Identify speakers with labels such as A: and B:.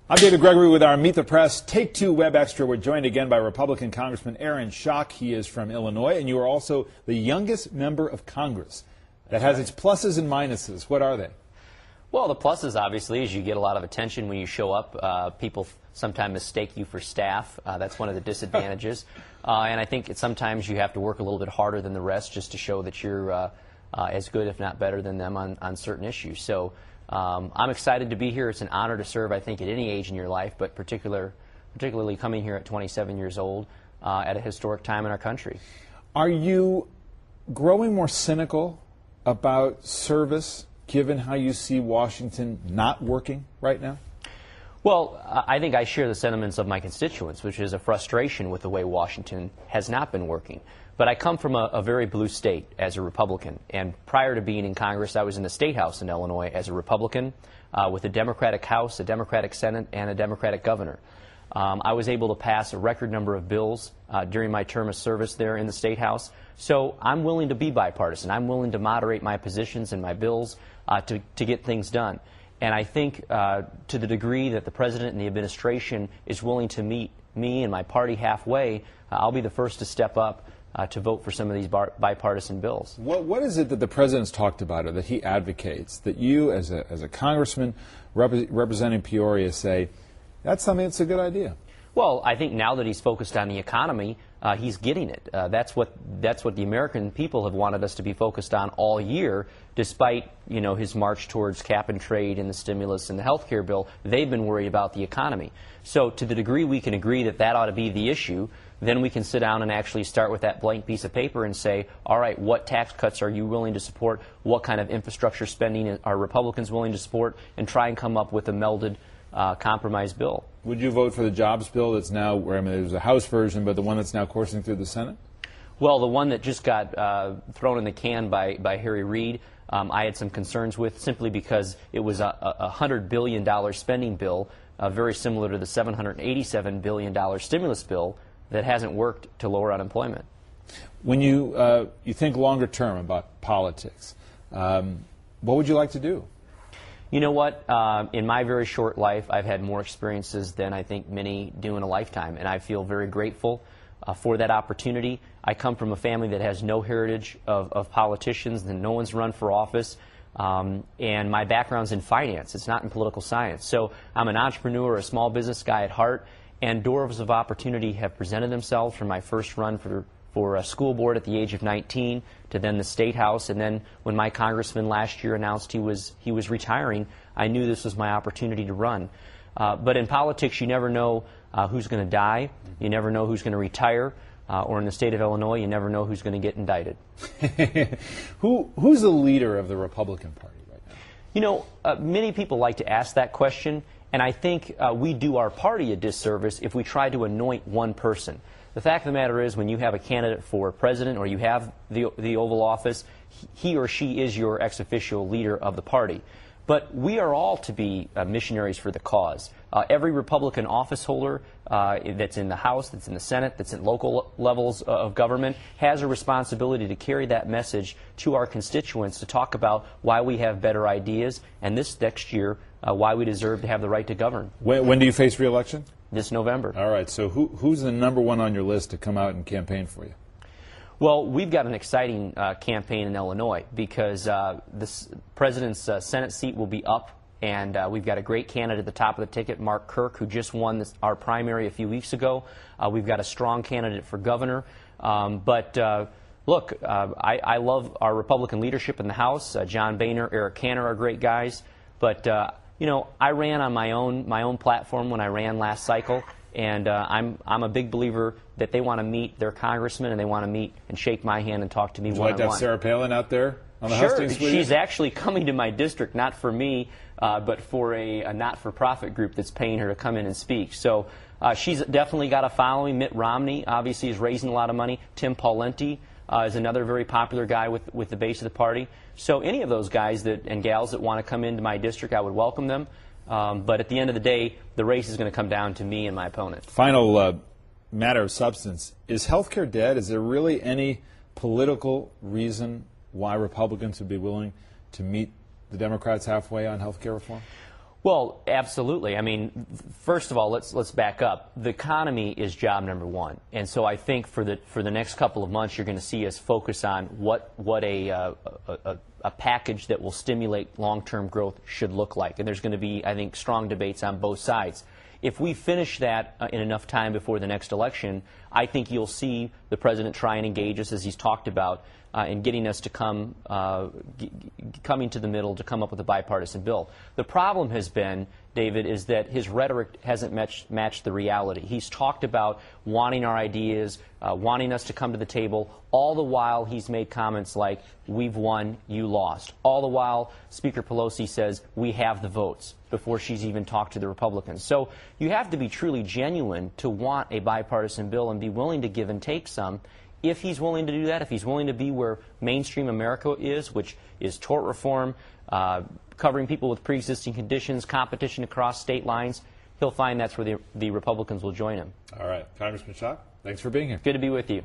A: I'm David Gregory with our Meet the Press Take Two Web Extra. We're joined again by Republican Congressman Schock. He is from Illinois, and you are also the youngest member of Congress. That has its pluses and minuses. What are they?
B: Well, the pluses, obviously, is you get a lot of attention when you show up. People sometimes mistake you for staff. That's one of the disadvantages. And I think sometimes you have to work a little bit harder than the rest just to show that you're as good, if not better, than them on certain issues. So I'm excited to be here. It's an honor to serve, I think, at any age in your life, but particularly coming here at 27 years old at a historic time in our country. Are
A: you growing more cynical about service, given how you see Washington not working right now?
B: Well, I think I share the sentiments of my constituents, which is a frustration with the way Washington has not been working. But I come from a very blue state as a Republican, and prior to being in Congress, I was in the State House in Illinois as a Republican with a Democratic House, a Democratic Senate, and a Democratic governor. I was able to pass a record number of bills during my term of service there in the State House. So I'm willing to be bipartisan. I'm willing to moderate my positions and my bills to get things done. And I think to the degree that the President and the administration is willing to meet me and my party halfway, I'll be the first to step up to vote for some of these bipartisan bills.
A: What is it that the President's talked about or that he advocates that you as a congressman representing Peoria say, that's something that's a good idea?
B: Well, I think now that he's focused on the economy, he's getting it. That's what the American people have wanted us to be focused on all year, despite, you know, his march towards cap and trade and the stimulus and the health care bill. They've been worried about the economy. So to the degree we can agree that that ought to be the issue, then we can sit down and actually start with that blank piece of paper and say, all right, what tax cuts are you willing to support? What kind of infrastructure spending are Republicans willing to support? And try and come up with a melded compromise bill.
A: Would you vote for the jobs bill that's now, I mean, there's a House version, but the one that's now coursing through the Senate?
B: Well, the one that just got thrown in the can by Harry Reid, I had some concerns with, simply because it was a $100 billion spending bill, very similar to the $787 billion stimulus bill that hasn't worked to lower unemployment.
A: When you think longer term about politics, what would you like to do?
B: You know what? In my very short life, I've had more experiences than I think many do in a lifetime, and I feel very grateful for that opportunity. I come from a family that has no heritage of politicians, and no one's run for office, and my background's in finance. It's not in political science. So I'm an entrepreneur, a small business guy at heart, and doors of opportunity have presented themselves from my first run for a school board at the age of 19 to then the State House, and then when my congressman last year announced he was retiring, I knew this was my opportunity to run. But in politics, you never know who's going to die, you never know who's going to retire, or in the state of Illinois, you never know who's going to get indicted.
A: Who's the leader of the Republican Party right now?
B: You know, many people like to ask that question, and I think we do our party a disservice if we try to anoint one person. The fact of the matter is, when you have a candidate for president or you have the Oval Office, he or she is your ex officio leader of the party. But we are all to be missionaries for the cause. Every Republican office holder that's in the House, that's in the Senate, that's in local levels of government has a responsibility to carry that message to our constituents, to talk about why we have better ideas, and this next year, why we deserve to have the right to govern.
A: When do you face re-election?
B: This November.
A: All right, so who's the number one on your list to come out and campaign for you?
B: Well, we've got an exciting campaign in Illinois, because the President's Senate seat will be up, and we've got a great candidate at the top of the ticket, Mark Kirk, who just won our primary a few weeks ago. We've got a strong candidate for governor. Look, I love our Republican leadership in the House. John Boehner, Eric Cantor are great guys, but you know, I ran on my own platform when I ran last cycle, and I'm a big believer that they want to meet their congressman, and they want to meet and shake my hand and talk to me one-on-one.
A: Would you like to have Sarah Palin out there on the
B: Sure,
A: hustings with you?
B: She's actually coming to my district, not for me, but for a not-for-profit group that's paying her to come in and speak. So she's definitely got a following. Mitt Romney obviously is raising a lot of money. Tim Pawlenty is another very popular guy with the base of the party. So any of those guys and gals that want to come into my district, I would welcome them. But at the end of the day, the race is going to come down to me and my opponent.
A: Final matter of substance. Is health care dead? Is there really any political reason why Republicans would be willing to meet the Democrats halfway on health care reform?
B: Well, absolutely. I mean, first of all, let's back up. The economy is job number one, and so I think for the next couple of months, you're going to see us focus on what a package that will stimulate long-term growth should look like. And there's going to be, I think, strong debates on both sides. If we finish that in enough time before the next election, I think you'll see the president try and engage us, as he's talked about, in getting us to coming to the middle to come up with a bipartisan bill. The problem has been, David, is that his rhetoric hasn't matched the reality. He's talked about wanting our ideas, wanting us to come to the table. All the while, he's made comments like, "We've won, you lost." All the while, Speaker Pelosi says, "We have the votes," before she's even talked to the Republicans. So you have to be truly genuine to want a bipartisan bill and be willing to give and take some. If he's willing to do that, if he's willing to be where mainstream America is, which is tort reform, covering people with pre-existing conditions, competition across state lines, he'll find that's where the Republicans will join him.
A: All right. Congressman Schock, thanks for being here.
B: Good to be with you.